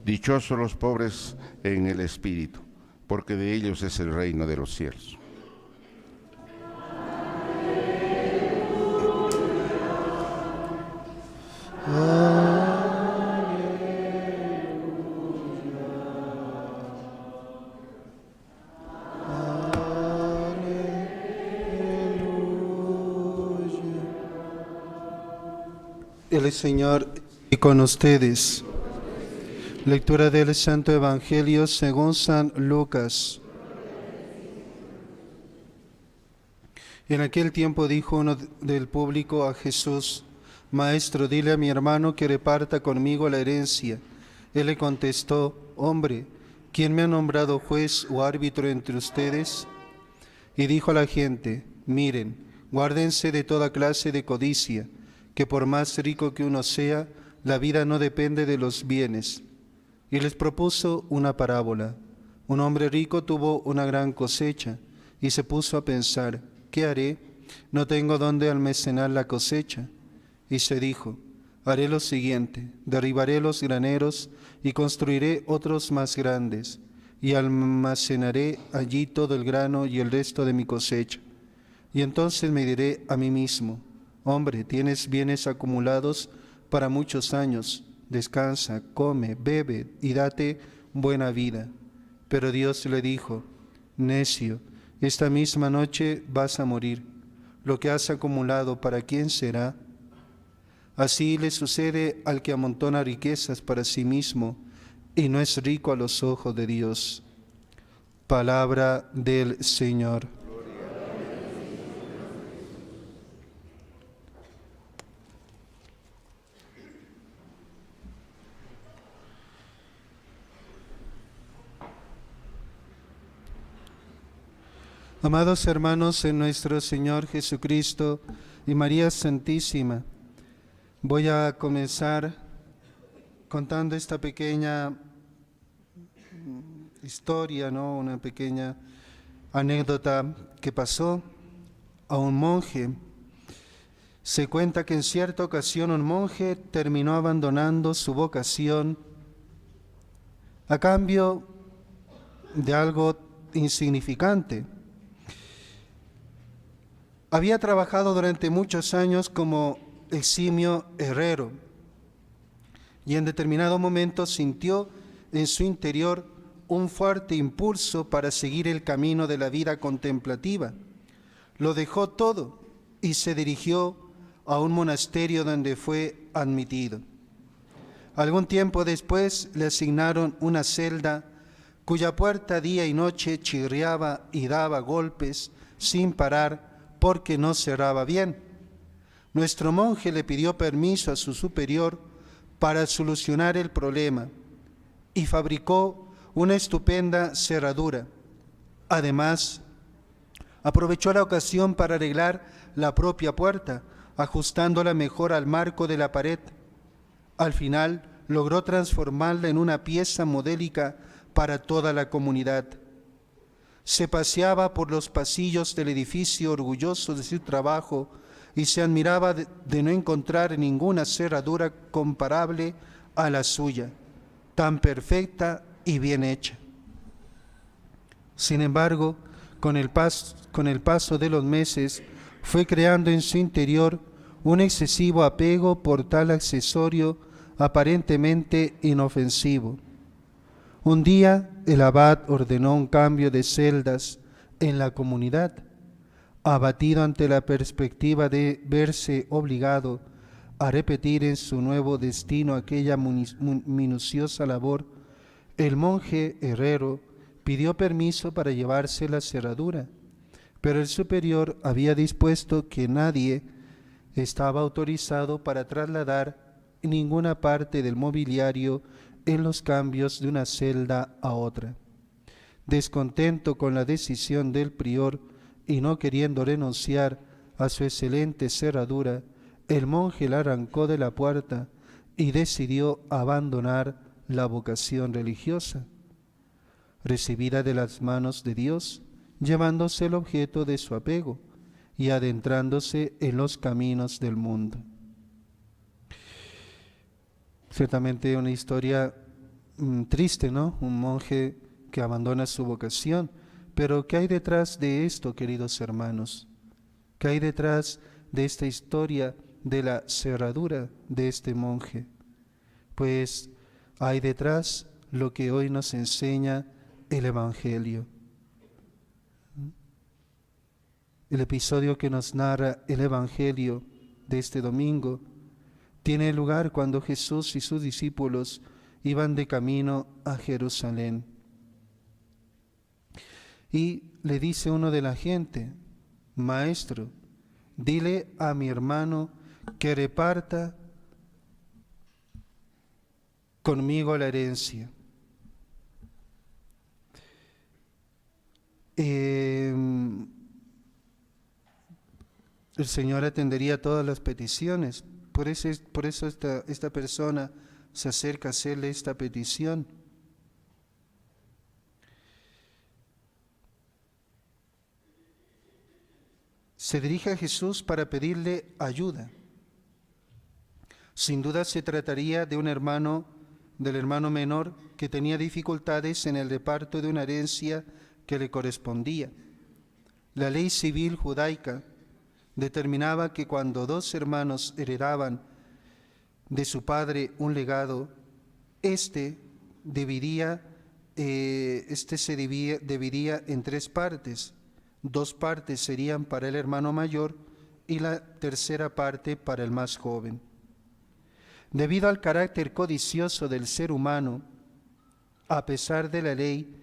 Dichosos los pobres en el espíritu, porque de ellos es el reino de los cielos. El Señor y con ustedes. Lectura del Santo Evangelio según San Lucas. En aquel tiempo dijo uno del público a Jesús: Maestro, dile a mi hermano que reparta conmigo la herencia. Él le contestó: Hombre, ¿quién me ha nombrado juez o árbitro entre ustedes? Y dijo a la gente: Miren, guárdense de toda clase de codicia, que por más rico que uno sea, la vida no depende de los bienes. Y les propuso una parábola. Un hombre rico tuvo una gran cosecha y se puso a pensar: ¿qué haré? No tengo dónde almacenar la cosecha. Y se dijo: haré lo siguiente: derribaré los graneros y construiré otros más grandes, y almacenaré allí todo el grano y el resto de mi cosecha. Y entonces me diré a mí mismo: hombre, tienes bienes acumulados para muchos años. Descansa, come, bebe y date buena vida. Pero Dios le dijo: necio, esta misma noche vas a morir. Lo que has acumulado, ¿para quién será? Así le sucede al que amontona riquezas para sí mismo y no es rico a los ojos de Dios. Palabra del Señor. Amados hermanos en nuestro Señor Jesucristo y María Santísima, voy a comenzar contando esta pequeña historia, ¿no? Una pequeña anécdota que pasó a un monje. Se cuenta que en cierta ocasión un monje terminó abandonando su vocación a cambio de algo insignificante. Había trabajado durante muchos años como eximio herrero y en determinado momento sintió en su interior un fuerte impulso para seguir el camino de la vida contemplativa. Lo dejó todo y se dirigió a un monasterio donde fue admitido. Algún tiempo después le asignaron una celda cuya puerta día y noche chirriaba y daba golpes sin parar porque no cerraba bien. Nuestro monje le pidió permiso a su superior para solucionar el problema y fabricó una estupenda cerradura. Además, aprovechó la ocasión para arreglar la propia puerta, ajustándola mejor al marco de la pared. Al final, logró transformarla en una pieza modélica para toda la comunidad. Se paseaba por los pasillos del edificio orgulloso de su trabajo y se admiraba de no encontrar ninguna cerradura comparable a la suya, tan perfecta y bien hecha. Sin embargo, con el paso de los meses, fue creando en su interior un excesivo apego por tal accesorio aparentemente inofensivo. Un día el abad ordenó un cambio de celdas en la comunidad. Abatido ante la perspectiva de verse obligado a repetir en su nuevo destino aquella minuciosa labor, el monje herrero pidió permiso para llevarse la cerradura, pero el superior había dispuesto que nadie estaba autorizado para trasladar ninguna parte del mobiliario en los cambios de una celda a otra. Descontento con la decisión del prior y no queriendo renunciar a su excelente cerradura, el monje la arrancó de la puerta y decidió abandonar la vocación religiosa, recibida de las manos de Dios, llevándose el objeto de su apego y adentrándose en los caminos del mundo. Ciertamente una historia triste, ¿no? Un monje que abandona su vocación. Pero ¿qué hay detrás de esto, queridos hermanos? ¿Qué hay detrás de esta historia de la cerradura de este monje? Pues hay detrás lo que hoy nos enseña el Evangelio. El episodio que nos narra el Evangelio de este domingo tiene lugar cuando Jesús y sus discípulos iban de camino a Jerusalén. Y le dice uno de la gente: Maestro, dile a mi hermano que reparta conmigo la herencia. El Señor atendería todas las peticiones. Por eso esta persona se acerca a hacerle esta petición. Se dirige a Jesús para pedirle ayuda. Sin duda se trataría de del hermano menor que tenía dificultades en el reparto de una herencia que le correspondía. La ley civil judaica determinaba que cuando dos hermanos heredaban de su padre un legado, se dividía en 3 partes. 2 partes serían para el hermano mayor y la tercera parte para el más joven. Debido al carácter codicioso del ser humano, a pesar de la ley,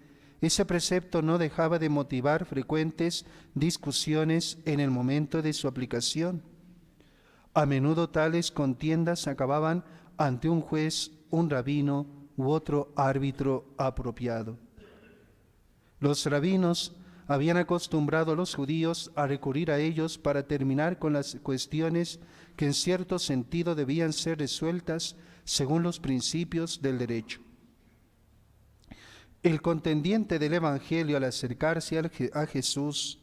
ese precepto no dejaba de motivar frecuentes discusiones en el momento de su aplicación. A menudo tales contiendas acababan ante un juez, un rabino u otro árbitro apropiado. Los rabinos habían acostumbrado a los judíos a recurrir a ellos para terminar con las cuestiones que en cierto sentido debían ser resueltas según los principios del derecho. El contendiente del Evangelio, al acercarse a Jesús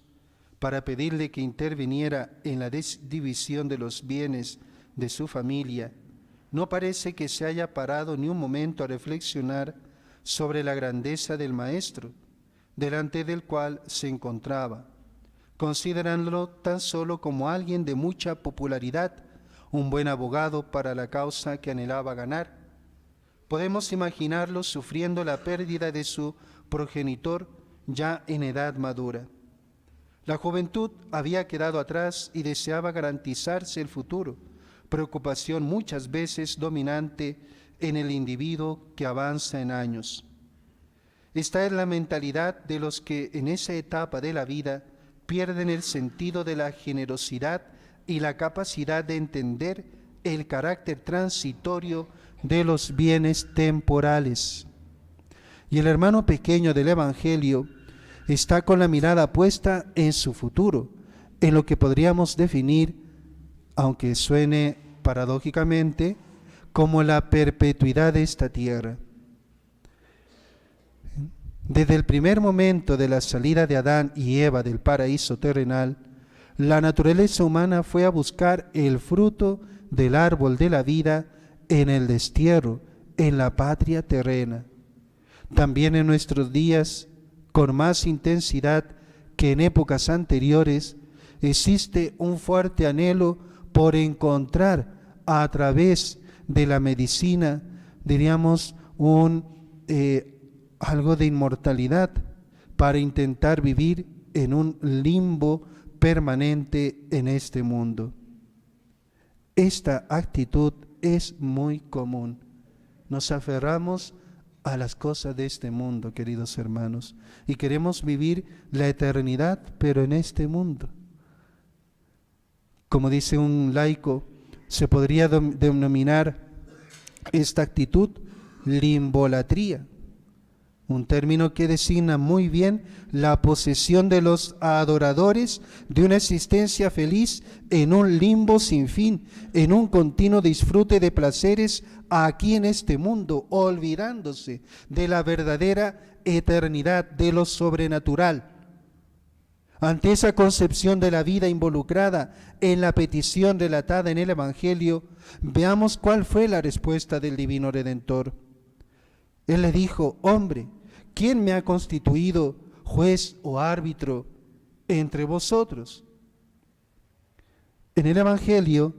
para pedirle que interviniera en la división de los bienes de su familia, no parece que se haya parado ni un momento a reflexionar sobre la grandeza del Maestro, delante del cual se encontraba, considerándolo tan solo como alguien de mucha popularidad, un buen abogado para la causa que anhelaba ganar. Podemos imaginarlo sufriendo la pérdida de su progenitor ya en edad madura. La juventud había quedado atrás y deseaba garantizarse el futuro, preocupación muchas veces dominante en el individuo que avanza en años. Esta es la mentalidad de los que en esa etapa de la vida pierden el sentido de la generosidad y la capacidad de entender el carácter transitorio de los bienes temporales. Y el hermano pequeño del Evangelio está con la mirada puesta en su futuro, en lo que podríamos definir, aunque suene paradójicamente, como la perpetuidad de esta tierra. Desde el primer momento de la salida de Adán y Eva del paraíso terrenal, la naturaleza humana fue a buscar el fruto del árbol de la vida en el destierro, en la patria terrena. También en nuestros días, con más intensidad que en épocas anteriores, existe un fuerte anhelo por encontrar a través de la medicina, diríamos, algo de inmortalidad para intentar vivir en un limbo permanente en este mundo. Esta actitud es muy común. Nos aferramos a las cosas de este mundo, queridos hermanos, y queremos vivir la eternidad, pero en este mundo. Como dice un laico, se podría denominar esta actitud limbolatría, un término que designa muy bien la posesión de los adoradores de una existencia feliz en un limbo sin fin, en un continuo disfrute de placeres aquí en este mundo, olvidándose de la verdadera eternidad, de lo sobrenatural. Ante esa concepción de la vida involucrada en la petición relatada en el Evangelio, veamos cuál fue la respuesta del Divino Redentor. Él le dijo: hombre, ¿quién me ha constituido juez o árbitro entre vosotros? En el Evangelio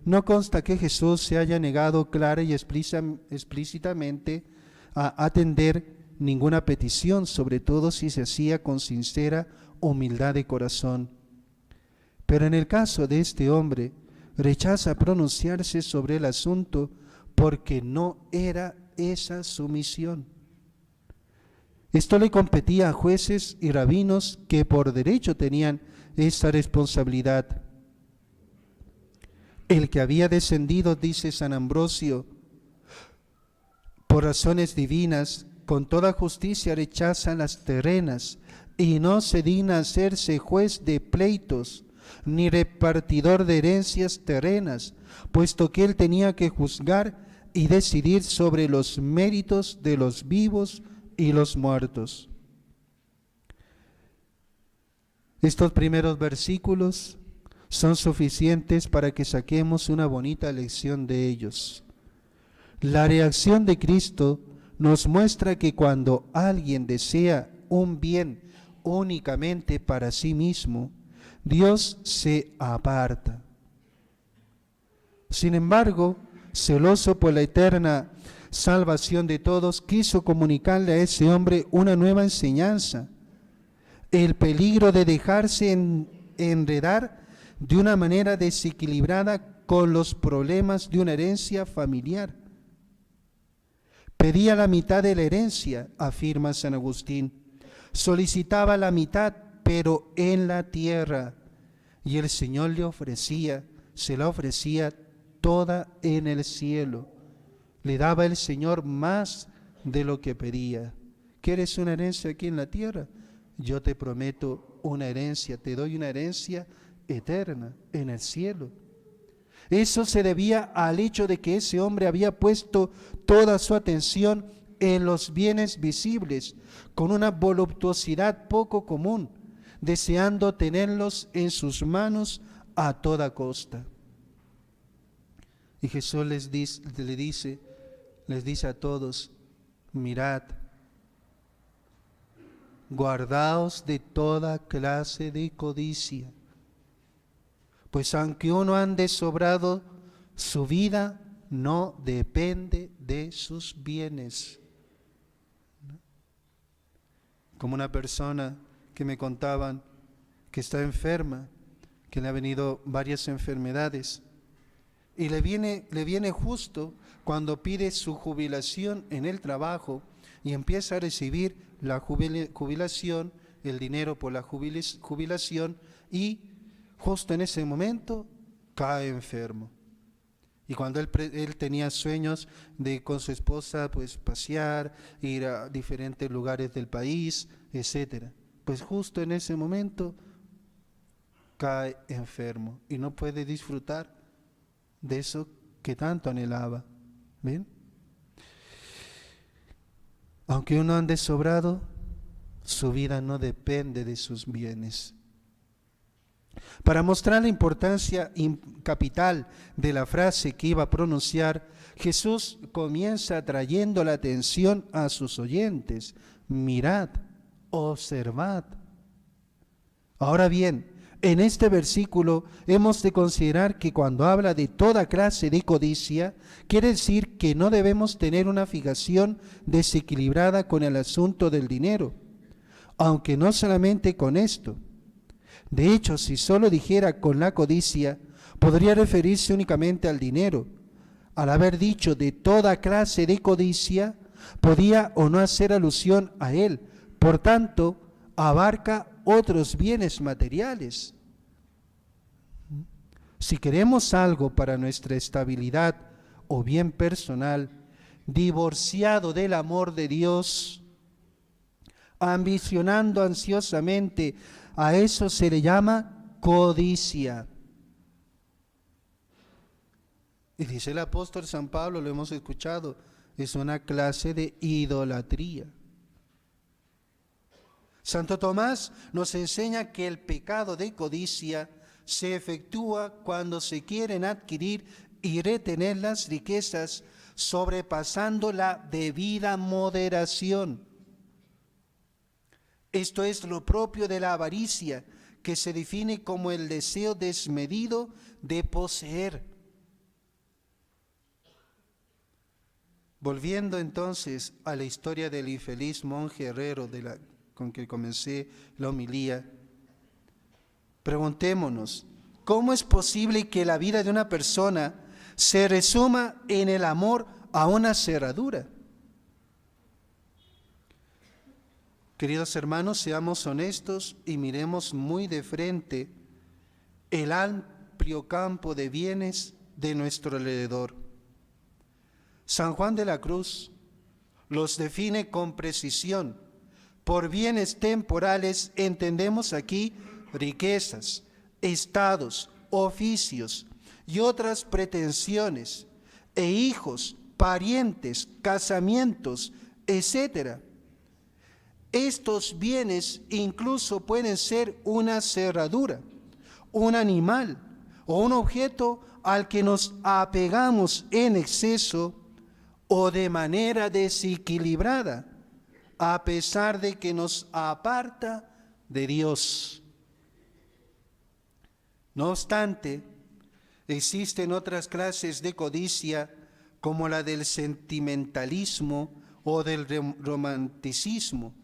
no consta que Jesús se haya negado clara y explícitamente a atender ninguna petición, sobre todo si se hacía con sincera humildad de corazón. Pero en el caso de este hombre, rechaza pronunciarse sobre el asunto porque no era esa su misión. Esto le competía a jueces y rabinos que por derecho tenían esta responsabilidad. El que había descendido, dice San Ambrosio, por razones divinas, con toda justicia rechaza las terrenas y no se digna hacerse juez de pleitos ni repartidor de herencias terrenas, puesto que él tenía que juzgar y decidir sobre los méritos de los vivos y los muertos. Estos primeros versículos son suficientes para que saquemos una bonita lección de ellos. La reacción de Cristo nos muestra que cuando alguien desea un bien únicamente para sí mismo, Dios se aparta. Sin embargo, celoso por la eterna salvación de todos, quiso comunicarle a ese hombre una nueva enseñanza: el peligro de dejarse enredar de una manera desequilibrada con los problemas de una herencia familiar. Pedía la mitad de la herencia, afirma San Agustín. Solicitaba la mitad, pero en la tierra, y el Señor se la ofrecía toda en el cielo. Le daba el Señor más de lo que pedía. ¿Quieres una herencia aquí en la tierra? Yo te prometo una herencia, te doy una herencia eterna en el cielo. Eso se debía al hecho de que ese hombre había puesto toda su atención en los bienes visibles, con una voluptuosidad poco común, deseando tenerlos en sus manos a toda costa. Y Jesús les dice a todos: mirad, guardaos de toda clase de codicia, pues aunque uno ande sobrado, su vida no depende de sus bienes. Como una persona que me contaban que está enferma, que le han venido varias enfermedades, y le viene justo cuando pide su jubilación en el trabajo y empieza a recibir la jubilación, el dinero por la jubilación, y justo en ese momento cae enfermo. Y cuando él tenía sueños de con su esposa pues pasear, ir a diferentes lugares del país, etcétera, pues justo en ese momento cae enfermo y no puede disfrutar de eso que tanto anhelaba. ¿Ven? Aunque uno ande sobrado, su vida no depende de sus bienes. Para mostrar la importancia capital de la frase que iba a pronunciar, Jesús comienza trayendo la atención a sus oyentes: mirad, observad. Ahora bien, en este versículo hemos de considerar que cuando habla de toda clase de codicia, quiere decir que no debemos tener una fijación desequilibrada con el asunto del dinero, aunque no solamente con esto. De hecho, si solo dijera con la codicia, podría referirse únicamente al dinero. Al haber dicho de toda clase de codicia, podía o no hacer alusión a él. Por tanto, abarca otros bienes materiales. Si queremos algo para nuestra estabilidad o bien personal, divorciado del amor de Dios, ambicionando ansiosamente, a eso se le llama codicia. Y dice el apóstol San Pablo, lo hemos escuchado, es una clase de idolatría. Santo Tomás nos enseña que el pecado de codicia se efectúa cuando se quieren adquirir y retener las riquezas sobrepasando la debida moderación. Esto es lo propio de la avaricia, que se define como el deseo desmedido de poseer. Volviendo entonces a la historia del infeliz monje herrero con que comencé la homilía, preguntémonos, ¿cómo es posible que la vida de una persona se resuma en el amor a una cerradura? Queridos hermanos, seamos honestos y miremos muy de frente el amplio campo de bienes de nuestro alrededor. San Juan de la Cruz los define con precisión. Por bienes temporales entendemos aquí riquezas, estados, oficios y otras pretensiones, e hijos, parientes, casamientos, etc. Estos bienes incluso pueden ser una cerradura, un animal o un objeto al que nos apegamos en exceso o de manera desequilibrada, a pesar de que nos aparta de Dios. No obstante, existen otras clases de codicia, como la del sentimentalismo o del romanticismo,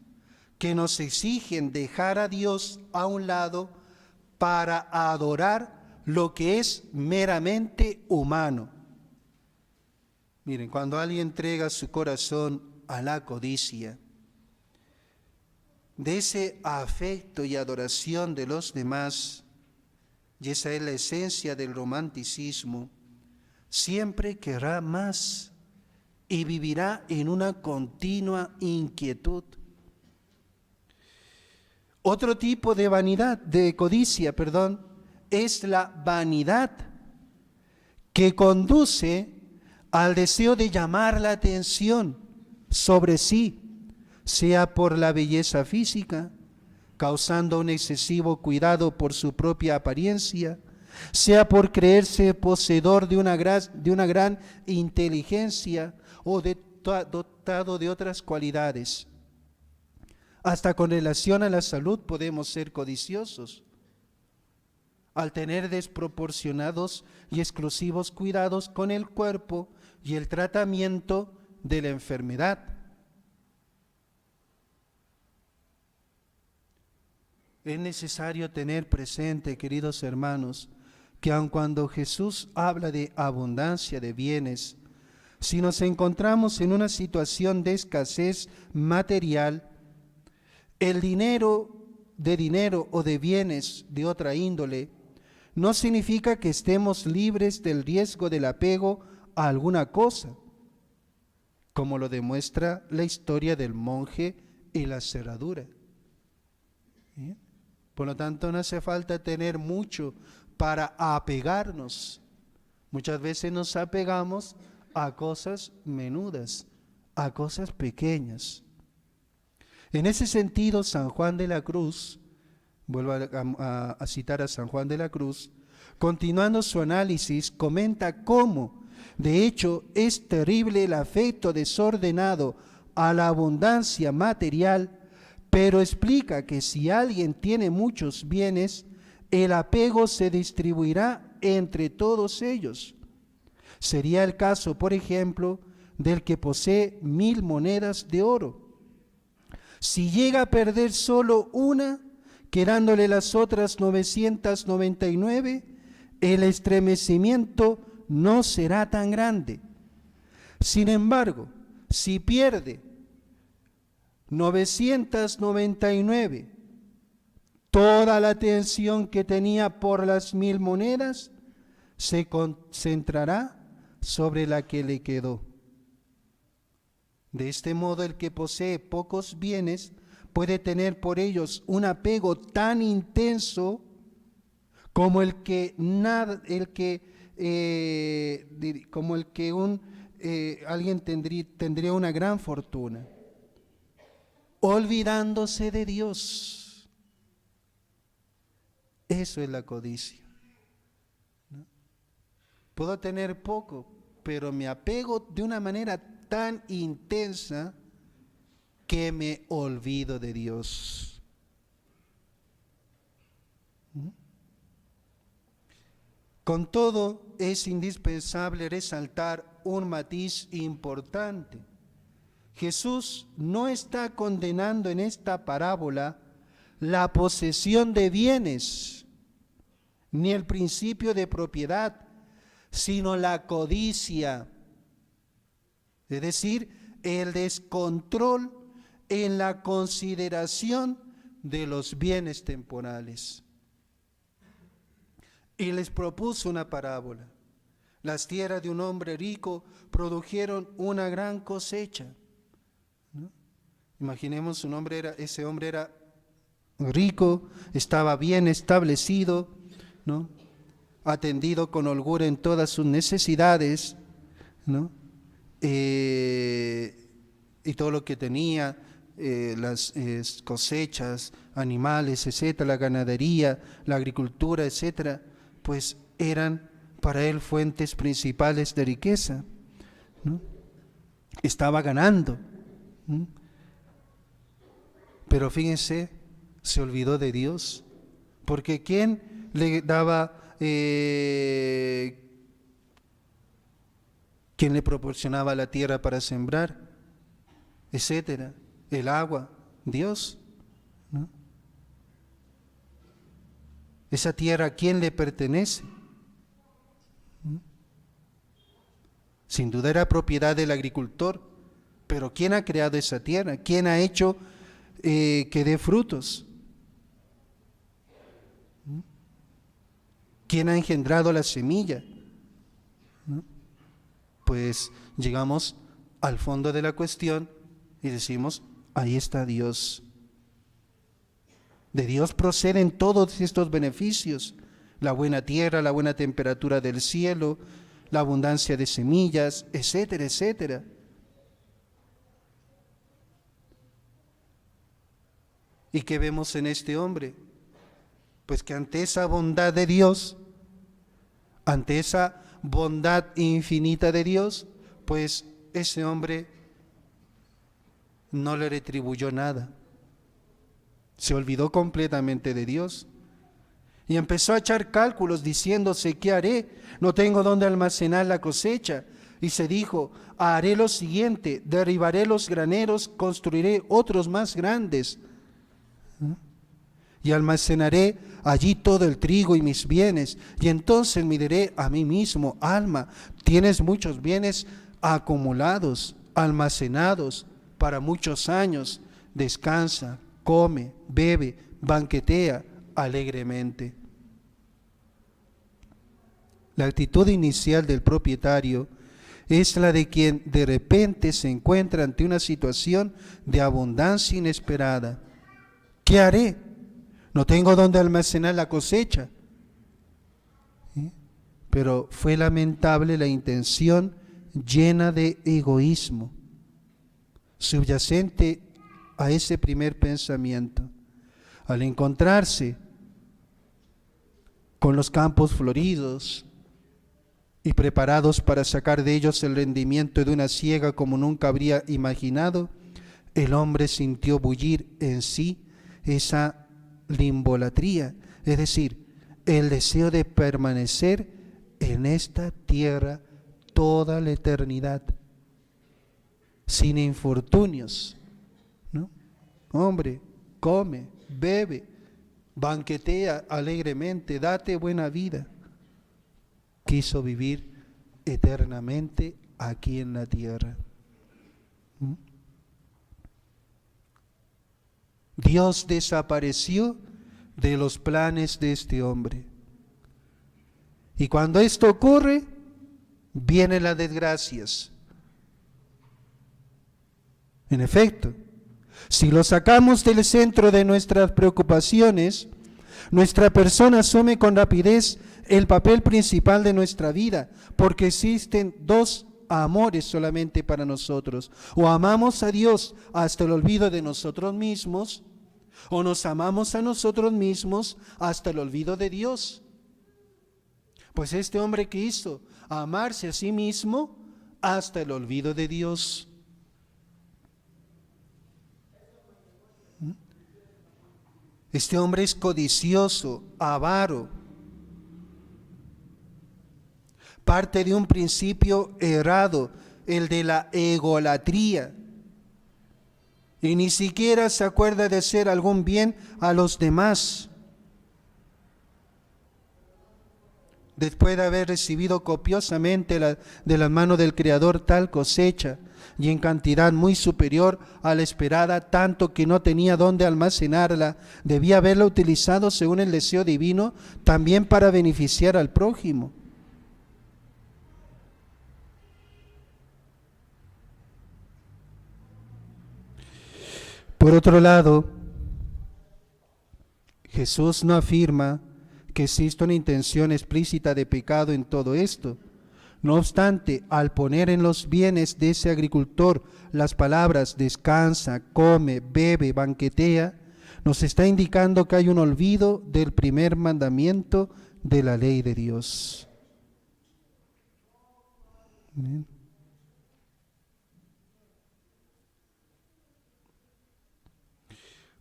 que nos exigen dejar a Dios a un lado para adorar lo que es meramente humano. Miren, cuando alguien entrega su corazón a la codicia, de ese afecto y adoración de los demás, y esa es la esencia del romanticismo, siempre querrá más y vivirá en una continua inquietud. Otro tipo de codicia, es la vanidad, que conduce al deseo de llamar la atención sobre sí, sea por la belleza física, causando un excesivo cuidado por su propia apariencia, sea por creerse poseedor de una gran inteligencia o dotado de otras cualidades. Hasta con relación a la salud podemos ser codiciosos, al tener desproporcionados y exclusivos cuidados con el cuerpo y el tratamiento de la enfermedad. Es necesario tener presente, queridos hermanos, que aun cuando Jesús habla de abundancia de bienes, si nos encontramos en una situación de escasez material, el dinero o de bienes de otra índole no significa que estemos libres del riesgo del apego a alguna cosa, como lo demuestra la historia del monje y la cerradura. ¿Sí? Por lo tanto, no hace falta tener mucho para apegarnos. Muchas veces nos apegamos a cosas menudas, a cosas pequeñas. En ese sentido, San Juan de la Cruz, vuelvo a citar a San Juan de la Cruz, continuando su análisis, comenta cómo, de hecho, es terrible el afecto desordenado a la abundancia material, pero explica que si alguien tiene muchos bienes, el apego se distribuirá entre todos ellos. Sería el caso, por ejemplo, del que posee 1000 monedas de oro. Si llega a perder solo una, quedándole las otras 999, el estremecimiento no será tan grande. Sin embargo, si pierde 999, toda la atención que tenía por las 1000 monedas se concentrará sobre la que le quedó. De este modo, el que posee pocos bienes puede tener por ellos un apego tan intenso como alguien tendría una gran fortuna, olvidándose de Dios. Eso es la codicia, ¿no? Puedo tener poco, pero me apego de una manera tan intensa que me olvido de Dios. Con todo, es indispensable resaltar un matiz importante. Jesús no está condenando en esta parábola la posesión de bienes, ni el principio de propiedad, sino la codicia, es decir, el descontrol en la consideración de los bienes temporales. Y les propuso una parábola. Las tierras de un hombre rico produjeron una gran cosecha, ¿no? Imaginemos, ese hombre era rico, estaba bien establecido, ¿no? Atendido con holgura en todas sus necesidades, ¿no? Y todo lo que tenía, las cosechas, animales, etcétera, la ganadería, la agricultura, etcétera, pues eran para él fuentes principales de riqueza, ¿no? Estaba ganando, ¿no? Pero fíjense, se olvidó de Dios, porque ¿quién le daba, quién le proporcionaba la tierra para sembrar, etcétera, el agua? Dios, ¿no? Esa tierra, ¿a quién le pertenece? Sin duda era propiedad del agricultor, pero ¿quién ha creado esa tierra? ¿Quién ha hecho que dé frutos? ¿Quién ha engendrado la semilla? ¿No? Pues llegamos al fondo de la cuestión y decimos, ahí está Dios. De Dios proceden todos estos beneficios: la buena tierra, la buena temperatura del cielo, la abundancia de semillas, etcétera, etcétera. ¿Y qué vemos en este hombre? Pues que ante esa bondad de Dios, ante esa bondad infinita de Dios, pues ese hombre no le retribuyó nada. Se olvidó completamente de Dios y empezó a echar cálculos diciéndose, ¿qué haré? No tengo dónde almacenar la cosecha. Y se dijo, haré lo siguiente, derribaré los graneros, construiré otros más grandes, y almacenaré allí todo el trigo y mis bienes, y entonces me diré a mí mismo, alma, tienes muchos bienes acumulados, almacenados para muchos años, descansa, come, bebe, banquetea alegremente. La actitud inicial del propietario es la de quien de repente se encuentra ante una situación de abundancia inesperada. ¿Qué haré? No tengo dónde almacenar la cosecha. ¿Sí? Pero fue lamentable la intención llena de egoísmo subyacente a ese primer pensamiento. Al encontrarse con los campos floridos y preparados para sacar de ellos el rendimiento de una siega como nunca habría imaginado, el hombre sintió bullir en sí esa limbolatría, es decir, el deseo de permanecer en esta tierra toda la eternidad, sin infortunios, ¿no? Hombre, come, bebe, banquetea alegremente, date buena vida. Quiso vivir eternamente aquí en la tierra. Dios desapareció de los planes de este hombre. Y cuando esto ocurre, vienen las desgracias. En efecto, si lo sacamos del centro de nuestras preocupaciones, nuestra persona asume con rapidez el papel principal de nuestra vida, porque existen dos amores solamente para nosotros: o amamos a Dios hasta el olvido de nosotros mismos, o nos amamos a nosotros mismos hasta el olvido de Dios. Pues este hombre que hizo amarse a sí mismo, hasta el olvido de Dios. Este hombre es codicioso, avaro. Parte de un principio errado, el de la egolatría. Y ni siquiera se acuerda de hacer algún bien a los demás. Después de haber recibido copiosamente de la mano del Creador tal cosecha, y en cantidad muy superior a la esperada, tanto que no tenía dónde almacenarla, debía haberla utilizado según el deseo divino, también para beneficiar al prójimo. Por otro lado, Jesús no afirma que existe una intención explícita de pecado en todo esto. No obstante, al poner en los bienes de ese agricultor las palabras descansa, come, bebe, banquetea, nos está indicando que hay un olvido del primer mandamiento de la ley de Dios. Amén.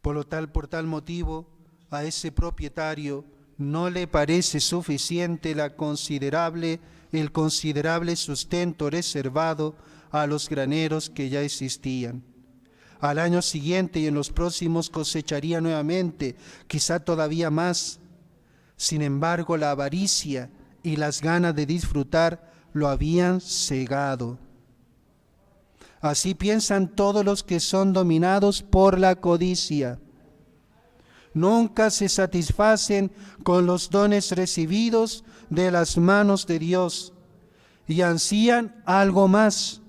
Por tal motivo, a ese propietario no le parece suficiente el considerable sustento reservado a los graneros que ya existían. Al año siguiente y en los próximos cosecharía nuevamente, quizá todavía más. Sin embargo, la avaricia y las ganas de disfrutar lo habían cegado. Así piensan todos los que son dominados por la codicia. Nunca se satisfacen con los dones recibidos de las manos de Dios y ansían algo más.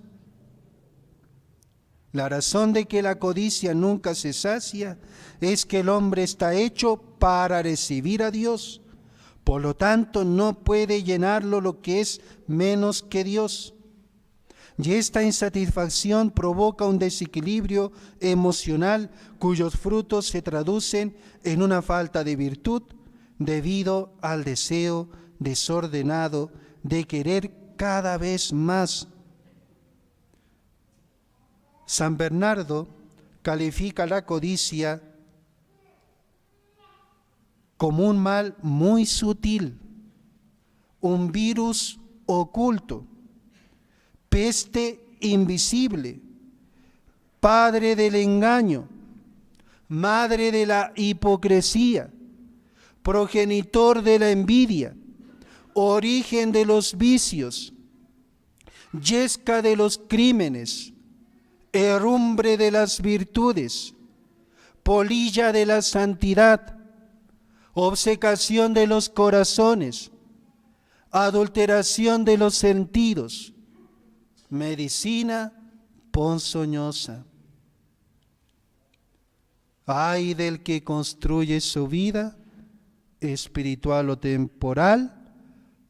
La razón de que la codicia nunca se sacia es que el hombre está hecho para recibir a Dios. Por lo tanto, no puede llenarlo lo que es menos que Dios. Y esta insatisfacción provoca un desequilibrio emocional cuyos frutos se traducen en una falta de virtud debido al deseo desordenado de querer cada vez más. San Bernardo califica la codicia como un mal muy sutil, un virus oculto, peste invisible, padre del engaño, madre de la hipocresía, progenitor de la envidia, origen de los vicios, yesca de los crímenes, herrumbre de las virtudes, polilla de la santidad, obcecación de los corazones, adulteración de los sentidos, medicina ponzoñosa. Ay del que construye su vida, espiritual o temporal,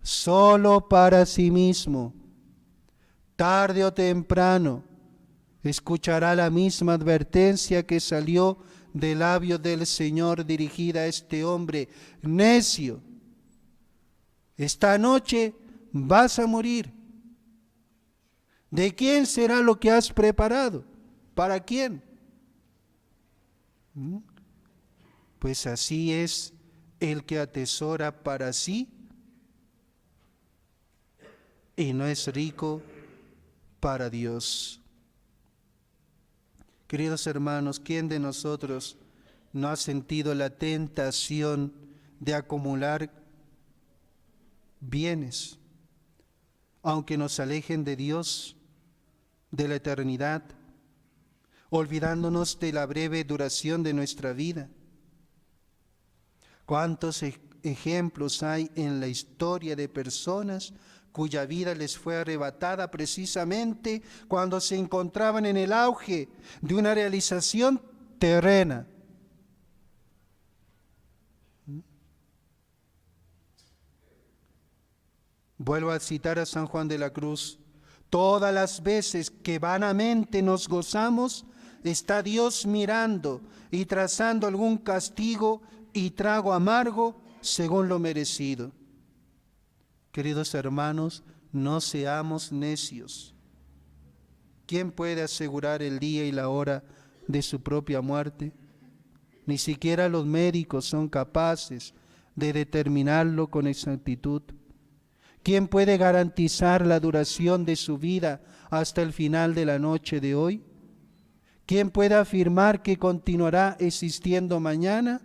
solo para sí mismo. Tarde o temprano escuchará la misma advertencia que salió del labio del Señor dirigida a este hombre necio. Esta noche vas a morir. ¿De quién será lo que has preparado? ¿Para quién? Pues así es el que atesora para sí y no es rico para Dios. Queridos hermanos, ¿quién de nosotros no ha sentido la tentación de acumular bienes, aunque nos alejen de Dios, de la eternidad, olvidándonos de la breve duración de nuestra vida? ¿Cuántos ejemplos hay en la historia de personas cuya vida les fue arrebatada precisamente cuando se encontraban en el auge de una realización terrena? Vuelvo a citar a San Juan de la Cruz. Todas las veces que vanamente nos gozamos, está Dios mirando y trazando algún castigo y trago amargo según lo merecido. Queridos hermanos, no seamos necios. ¿quién puede asegurar el día y la hora de su propia muerte? Ni siquiera los médicos son capaces de determinarlo con exactitud. ¿Quién puede garantizar la duración de su vida hasta el final de la noche de hoy? ¿Quién puede afirmar que continuará existiendo mañana?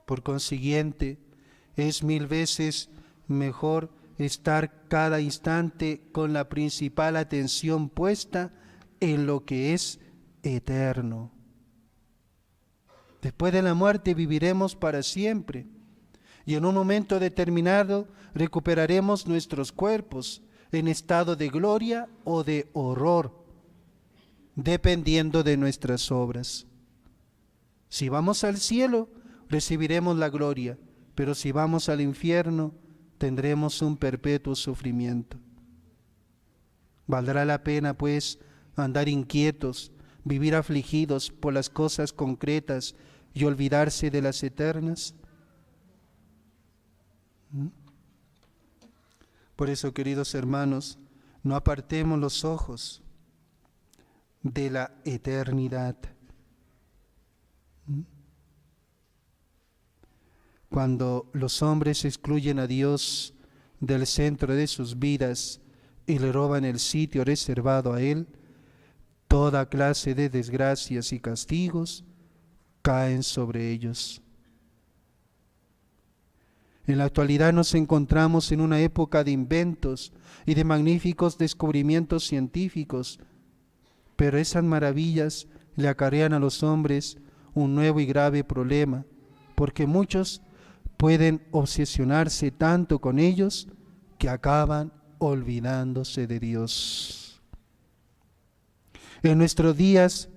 Por consiguiente, es 1000 veces mejor estar cada instante con la principal atención puesta en lo que es eterno. Después de la muerte viviremos para siempre y en un momento determinado recuperaremos nuestros cuerpos en estado de gloria o de horror, dependiendo de nuestras obras. Si vamos al cielo, recibiremos la gloria, pero si vamos al infierno, tendremos un perpetuo sufrimiento. ¿Valdrá la pena, pues, andar inquietos, vivir afligidos por las cosas concretas y olvidarse de las eternas? Por eso, queridos hermanos, no apartemos los ojos de la eternidad. Cuando los hombres excluyen a Dios del centro de sus vidas y le roban el sitio reservado a Él, toda clase de desgracias y castigos caen sobre ellos. En la actualidad nos encontramos en una época de inventos y de magníficos descubrimientos científicos, pero esas maravillas le acarrean a los hombres un nuevo y grave problema, porque muchos pueden obsesionarse tanto con ellos que acaban olvidándose de Dios. En nuestros días,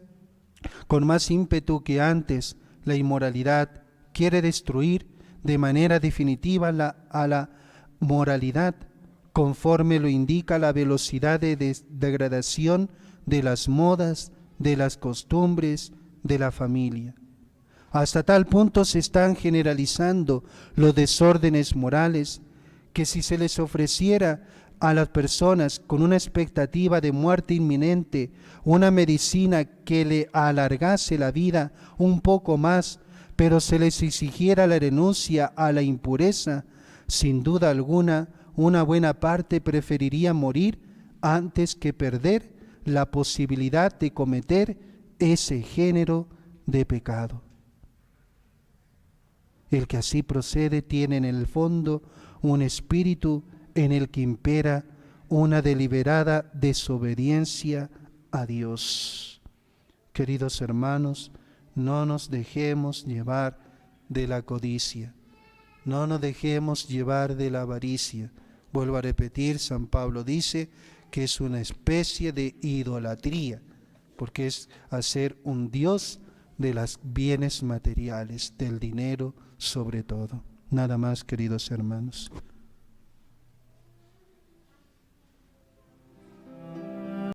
con más ímpetu que antes, la inmoralidad quiere destruir de manera definitiva a la moralidad, conforme lo indica la velocidad de degradación de las modas, de las costumbres, de la familia. Hasta tal punto se están generalizando los desórdenes morales que si se les ofreciera a las personas con una expectativa de muerte inminente una medicina que le alargase la vida un poco más, pero se les exigiera la renuncia a la impureza, sin duda alguna, una buena parte preferiría morir antes que perder la posibilidad de cometer ese género de pecado. El que así procede tiene en el fondo un espíritu en el que impera una deliberada desobediencia a Dios. Queridos hermanos, no nos dejemos llevar de la codicia, no nos dejemos llevar de la avaricia. Vuelvo a repetir, San Pablo dice que es una especie de idolatría, porque es hacer un Dios de los bienes materiales, del dinero sobre todo. Nada más, queridos hermanos.